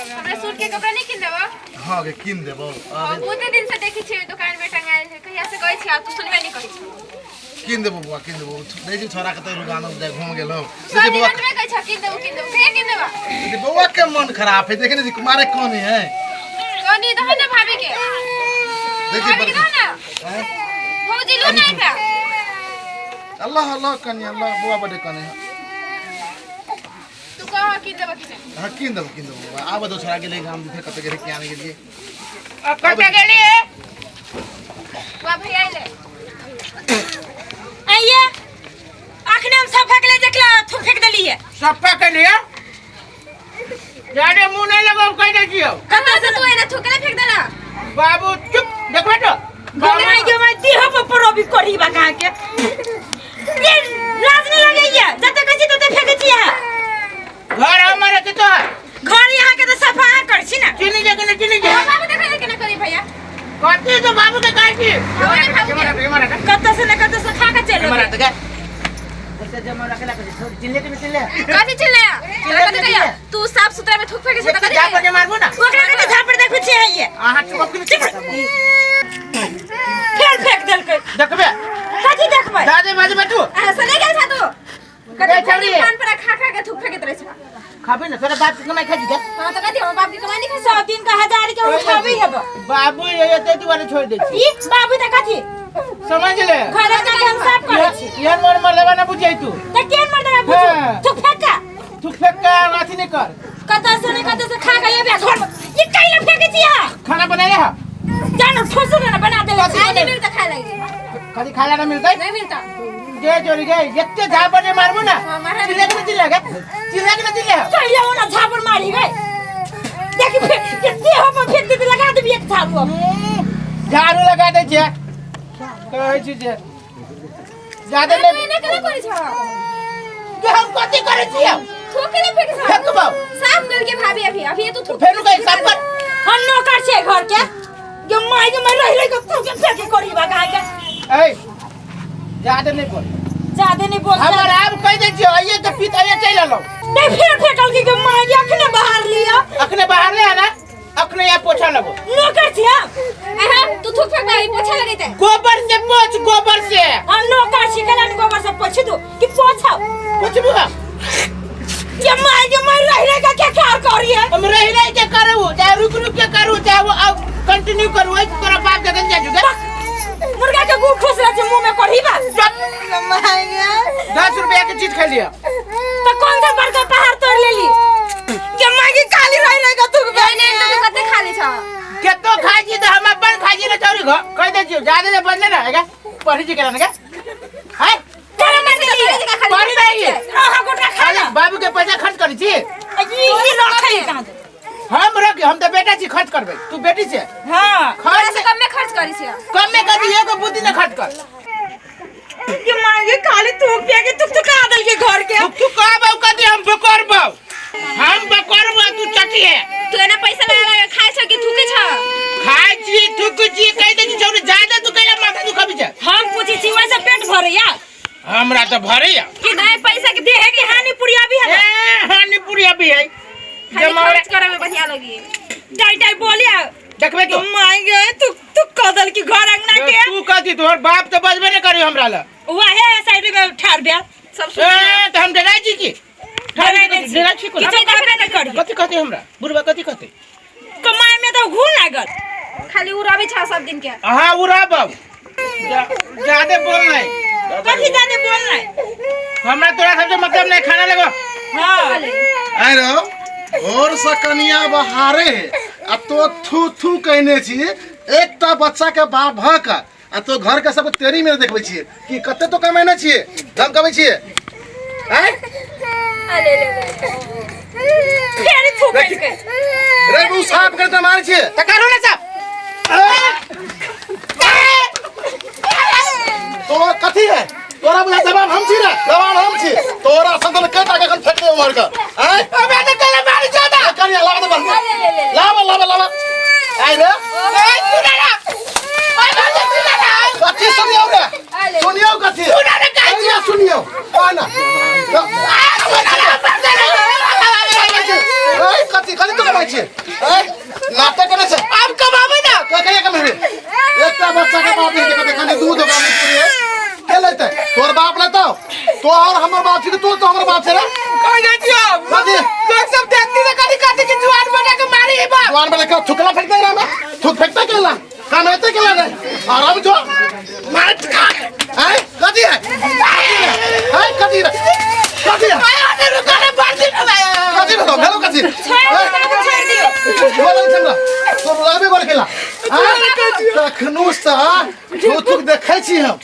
हमरा सूट के कपड़ा नहीं किन देबो? हां के किन देबो। बहुते दिन से देखि छी दुकान में टंगाइल है। कहिया से कहै छी आ तू सुनबे नहीं करै छी। किन देबो बुआ किन देबो। देखि छोरा के त रुगान दे घूम गेलो। देखि बुआ में कहै छ किन देबो कहिया किन देबो? देखि बुआ के मन खराब है देखने जी कुमारे कौन है? कौन दो ना भाभी के। देखि पर हैं? भौजी लो नहीं था। अल्लाह अल्लाह कन्या अल्लाह बुआ बड़े कने तू कह किन देबो कि नहीं? हां किन देबो आब दो छोरा के लिए काम दिखे कते के के आने के लिए अब कते गेली है? बुआ भैया ले आइए आखने हम सब फेंक ले देखला थूक फेंक देली है सब फेंक लिया जाने मुंह नहीं लगाओ कह दे जियो कता से तू एने थूकले फेंक देला? बाबू चुप देखो तो बोले जो मैं देह पर परो भी करी बा कहां के ये लाज नहीं लगैया जते कछि तते फेंक छिया घर हमारे के तो घर यहां के तो सफा कर छी ना चिनी जगह चिनी जगह बाबू देखा के ना करी भैया। कथी तो बाबू के काट दी कत से खा के चले हमारा तो क्या बच्चा जमा रखला कर छोड़ चिल्ले के चिल्ले काटी चिल्लाया तेरा कते कहिया तू साफ सुथरा में थूक फेंके से त जा पर मारबो ना ओकरा के झापड़ देखु छी है ये हां चुप फेर फेंक देल के देखबे कथी देखबै दादे बाजे बैठू ऐसा नहीं गल छ तू कते खान पर खा के थूक फेंके रहे छ। खाबे ना तोरा बाप के कमाई खा जी के हां तो कथी हम बाप की कमाई नहीं खा सब दिन का 1000 के उठाबी हेब बाबू ये ते दुआरे छोड़ दे छी ई बाबू त कथी समझ ले घर का हम सब करे छी ये मोर लेवा ना बुझै तू त केन मर देबा पूछ तू फेंका तू फेंक का अथी नहीं कर कत से खा के ये घर ये काइला फेंके छिया खाना बनाए हा जानो ठोसो ना बना दे आज नहीं मिलता खाए लगी कभी खाना ना मिलता नहीं मिलता जे चोरी गए जत्ते झापड़ ने मारबो ना चिल्ले के चिल्ले चिल्ले चाहिए वो ना झापड़ मारी गए देखि कितने हो पर फेंक दे लगा दे एक झाड़ू झाड़ू लगा दे छे कहै छी जे ज्यादा नहीं कला करै छ के हम कथि करै छी थूकले फेंके छ फेंकबो साफ करके भाभी अभी ये तो थूक फेर कहीं साफ कर हम नौकर छे घर के जो माई रह के तू के फेंके करी बा कहा के ए ज्यादा नहीं बोल ज्यादा नहीं बोल हमरा अब कह दे छी आइए तो पिताए चल लो नहीं फिर फेंकल की माई अखने बाहर लिया अखने बाहर ले आना अखने या पोछा लगो नौकर छे तू थूक फेंक भाई पोछा लगेते गोबर से पोछ गोबर से हम नौकर छी कलन गोबर से पोछ दो कि पोछा पोछबू ये माई रह का क्या कार करिए हम रह के करू चाहे रुक के करू चाहे वो अब कंटिन्यू करू एक तोरा बाप के जा जुगे मुर्गा के गुड़ ठोस रहा मुंह में कढ़ी बा 10 रुपया की चीज खा लिया तो कौन सा बड़का पहाड़ तोड़ ले ली के मागी काली रह का तू नहीं तो कते खाली छ केतो खाई छी त हम अपन खाई छी न चोरी कह दे छी ज्यादा ने बदले ना हैगा पढ़ी जी करना का है तेरा मन के पढ़ी नहीं है हां गुटका खा ले बाबू के पैसा खर्च करी छी ये रखे कहां दे हम तो बेटा छी खर्च करबे तू बेटी छे हां खर्च से कम में खर्च करी छ कम में कदी एगो बुद्धि न खर्च कर ये मांगे खाली तू पिया के तू का दल के घर के तू कहबो कदी हम बकरबो हम बकरबो तू चटी है तू एना पैसा लगा खाए छ कि थूके छ खाई छी थूक छी कह दे छी छोरी ज्यादा तू कहला माथा तू खबी छ हम पूछी छी वैसे पेट भरैया हमरा तो भरैया कि नहीं पैसा के देह की हानि पुरिया भी है हानि पुरिया भी है खर्च करे में बढ़िया लगी डाई बोलिया देखबे तो मांगे तू कदल की घर अंगना के तू कहती तोहर बाप तो बजबे न करी हमरा ला वहे साइड में ठाड़ दे सब तो हम डराई छी की डराई छी को किछो कहबे न करी कथि कहते हमरा बुढ़वा कथि कहते कमाई में तो घून लागल खाली उड़ावे छ सब दिन के हां उड़ा बाब ज्यादा बोल नहीं कथि जाने बोल नहीं हमरा तोरा सबसे मतलब नहीं खाना लगो हां आइ रो और सकनिया बहारे आ तो थू कहने छी एकटा बच्चा के बाप भ का आ तो घर के सब तेरी में देखबै छी कि कते तो कमाने छी हम कबै छी हैं ले फेर थू के रे तू साफ करते मार छी त करो ना साहब तो कथी है तोरा बुझा जवाब हम छी रे जवाब हम छी तोरा संतन के टाका कन फेंक दे मार का हैं अबे तो कल मारी जादा कनिया लावा दे बन लावा आई रे कथी सुनियो रे सुनियो कथी सुनियो आना ए कति कति तो कमाइ छे ए नाटक करे छे अब कमाबे ना कहिया कमेबे एकटा बच्चा के बाप नहीं देखते खाली दूध गाम पूरे के लेते तोर बाप लेतो तो और हमर बाप छी तो हमर बाप छे रे कह दे दियो कथी लोग सब देखती से कथी कथी की जुआन बना के मारी है बाप दुआन में लेकर थुकला फेंकते रहा मैं थुक फेंकता केला कमाते केला नहीं और अब जो मार है कथी है कथी रे कथी है आने रुकाने बात नहीं भाई कथी रे हेलो कथी छोड़ दियो बोल चंद्रा तो लाबे बोल केला तखनु सा थुक देखै छी हम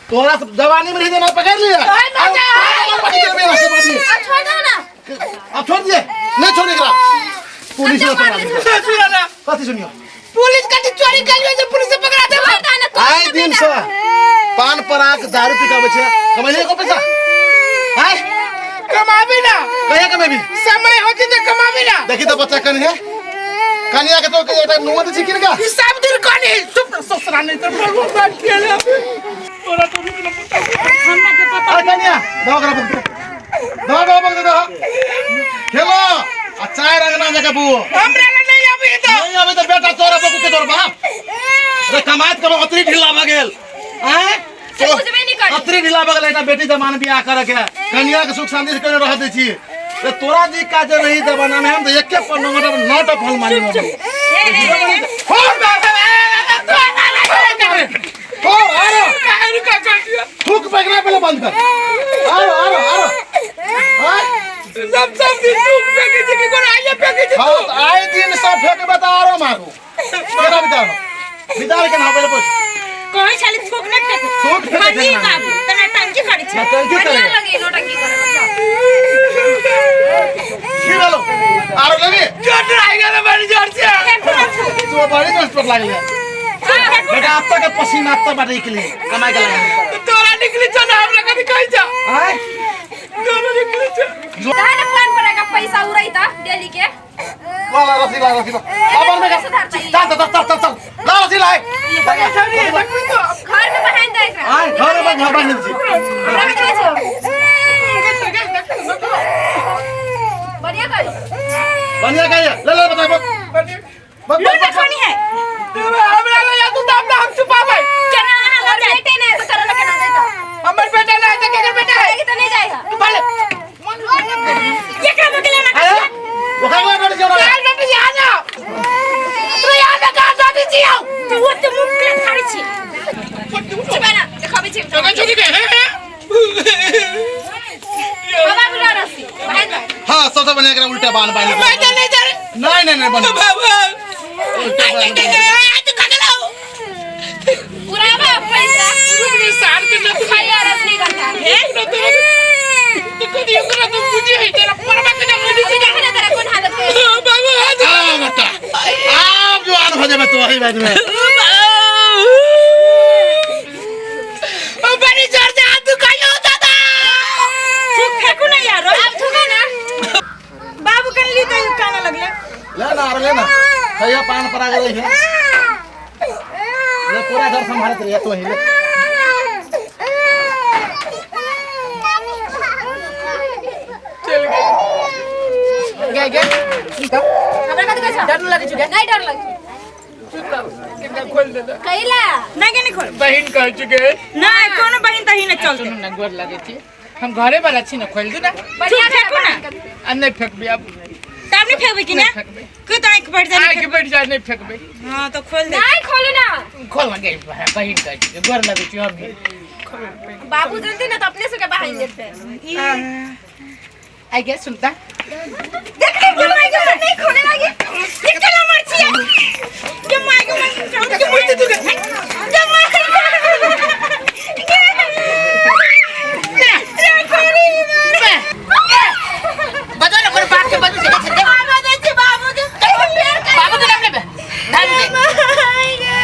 तोरा जवानी में रह देना पकड़ लिया छोड़ दो ना अब छोड़ दिए नहीं छोड़ेगा पुलिस ने पकड़ा सुनो ना कथी सुनियो पुलिस कथी चोरी करियो जे पुलिस से पकड़ा दे आए दिन से पान पराग दारू पिकाबे छे कमाइले को पैसा हाय कमाबी ना कहिया कमेबी समय होती तो कमाबी ना देखी तो बच्चा कन है कनिया के तो एटा नुमत छी किनका सब दिन कनी चुप ससुरा नहीं तो प्रभु बात खेले तोरा तो नहीं पता हमरा के पता आ कनिया दवा करा बक दो खेलो आ चाय रंगना जगह बू हमरा नहीं अभी तो बेटा तोरा बकू के तोर बाप रे कमात करो अतरी ढिला भ गेल हैं से कुछ भी नहीं कर अतरी ढिला भ गेल एटा बेटी जमान बियाह करे के कनिया के सुख शांति से करे रह दे छी रे तोरा जी का जे रही जमाना में हम तो एक पर नोट फल मारी हो आरो काहे का कर दिया थूक फेंकना पहले बंद कर आरो सब दिन तू फेंके जी की कोन आइए फेंके जी हां आए दिन सब फेंकबे त आरो मारू केना विचार के ना पहले पूछ कोई छाली थूक न फेंक थूक फेंक खाली बाबू तना टंकी खड़ी छ टंकी करे बढ़िया लगी नोटंकी करे लो आरो लगे चोट आएगा ना बड़ी जोर से तो बड़ी कष्ट पर लागल बेटा अब तक पसीना अब तक बाटे के लिए कमाई के लगा तोरा निकली छ ना हमरा कभी कहि जा हां दोनों निकली छ दाना प्लान पड़ेगा पैसा उड़ाई था डेली के वाला रसी अब में चल ला रसी लाए घर में बहन जाएगा हां घर में बहन छी रख दे छो बढ़िया कर बढ़िया कहिए ले बता लूट खानी है हमरा ले या तू दाम हम छुपा भाई केना और लग बेटे ने तो करना के ना देता हमर बेटा ना है तो केकर बेटा है तो नहीं जाएगा भले ये का बगले ना अरे वो का बेटा जो ना काल बेटा यहाँ ना तू यहाँ ना कहाँ जाती थी आओ तू वो तो मुंह पे खड़ी छी चुपना देखो भी चिप जगह छोड़ी के बाबा बुला रसी बहन जाए हां सबसे बढ़िया करे उल्टा बांध मैं तो नहीं जा रही नहीं बन बाबा पूरा पैसा पूरे साल के न खाली रस नहीं करता न तो कभी करा तो मुझे है तेरा परवा के नाम नहीं अभी देखना तेरा कौन हालत है बाबा आ बेटा आप जो आन हो जाए तो वही बात में बड़ी जोर से हाथ दुखायो दादा थूक फेंकू ना यार अब थूका ना बाबू कन ली तो काना लगले लेना भैया पान परा गए है ये पूरा घर संभालत रहिए तो ही चल गए हमरा का देखा डर लगे छुगे नहीं डर लगे कितना खोल दे कहिला नहीं के नहीं खोल बहन कह चुके ना कोनो बहिन तही न चलते सुनो ना गोर लगे थी हम घरे वाला छी ना खोल दे ना बढ़िया फेंकू ना अब नहीं फेंकबे अब तब नहीं फेंकबे कि ना नहीं फेंकबे। को तो आंख बढ़ जाए आगे बैठ जा नहीं फेंकबे हां तो खोल दे नहीं खोलो ना खोल लगे बहन कह चुके गोर लगे छी हम बाबू जानते ना तो अपने से के बहन देते आई गेस सुनता देख ले क्यों नहीं कर नहीं खोले लगे ये चला मरची है ये माय को मैं के मुझे तू ये माय बता ना कोई बात के बदल से बाबू दे छे बाबू के बाबू के नाम ले नाम दे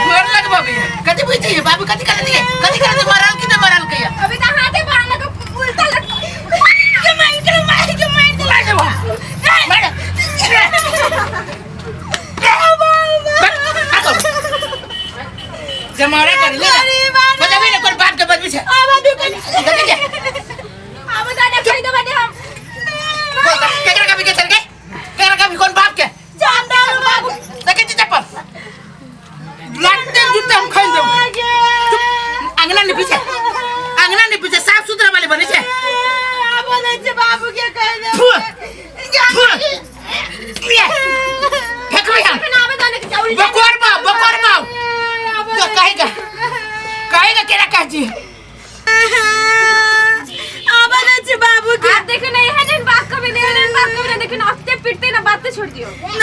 गोर लगे बाबू कति पूछी बाबू कति कर दिए कति कर दे मराल की न मराल के अभी तो हाथे बांध लगा उल्टा लग ये माय के मार दे मार अंगना नहीं पीछे साफ सुथरा वाले बने छे बाबू के कह दे फेंक भाई हम बकोर माओ तो कहेगा केरा कह जी बाबू के देखो ना, यह बात कभी नहीं, देखो ना, अब पिटते ना, बात तो छोड़ दियो।